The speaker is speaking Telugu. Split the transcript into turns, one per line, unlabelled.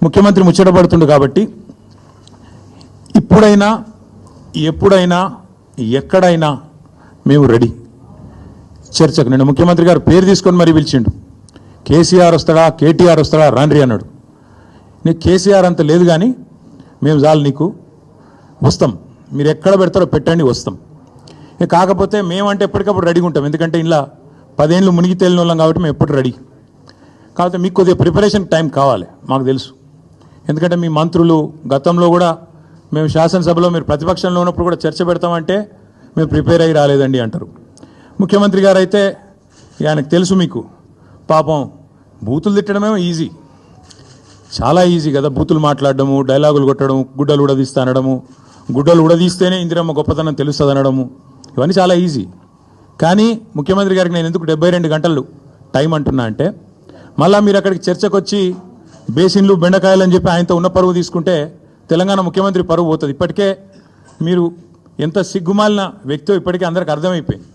ముఖ్యమంత్రి ముచ్చటపడుతుండు కాబట్టి ఇప్పుడైనా ఎప్పుడైనా ఎక్కడైనా మేము రెడీ చర్చకు. నిన్న ముఖ్యమంత్రి గారు పేరు తీసుకొని మరీ పిలిచిండు. కేసీఆర్ వస్తాడా, కేటీఆర్ వస్తాడా, రాండ్రి అన్నాడు. నీకు కేసీఆర్ అంత లేదు కానీ మేము చాలు నీకు వస్తాం, మీరు ఎక్కడ పెడతారో పెట్టండి వస్తాం. కాకపోతే మేమంటే ఎప్పటికప్పుడు రెడీగా ఉంటాం, ఎందుకంటే ఇలా 10 ఏళ్ళు మునిగి తేలిన వాళ్ళం కాబట్టి మేము ఎప్పుడు రెడీ. కాకపోతే మీకు కొద్దిగా ప్రిపరేషన్ టైం కావాలి, మాకు తెలుసు. ఎందుకంటే మీ మంత్రులు గతంలో కూడా మేము శాసనసభలో మీరు ప్రతిపక్షంలో ఉన్నప్పుడు కూడా చర్చ పెడతామంటే మేము ప్రిపేర్ అయ్యి రాలేదండి అంటారు. ముఖ్యమంత్రి గారు అయితే ఆయనకు తెలుసు, మీకు పాపం బూతులు తిట్టడమేమో ఈజీ, చాలా ఈజీ కదా. బూతులు మాట్లాడడము, డైలాగులు కొట్టడం, గుడ్డలు ఉడదీస్తా అనడము, గుడ్డలు ఉడదీస్తేనే ఇందిరమ్మ గొప్పతనం తెలుస్తుంది అనడము, ఇవన్నీ చాలా ఈజీ. కానీ ముఖ్యమంత్రి గారికి నేను ఎందుకు 72 గంటలు టైం అంటున్నా అంటే, మళ్ళీ మీరు అక్కడికి చర్చకు వచ్చి బేసిన్లు బెండకాయలు అని చెప్పి ఆయనతో ఉన్న పరువు తీసుకుంటే తెలంగాణ ముఖ్యమంత్రి పరువు పోతుంది. ఇప్పటికే మీరు ఎంత సిగ్గుమాలిన వ్యక్తో ఇప్పటికే అందరికి అర్థమైపోయింది.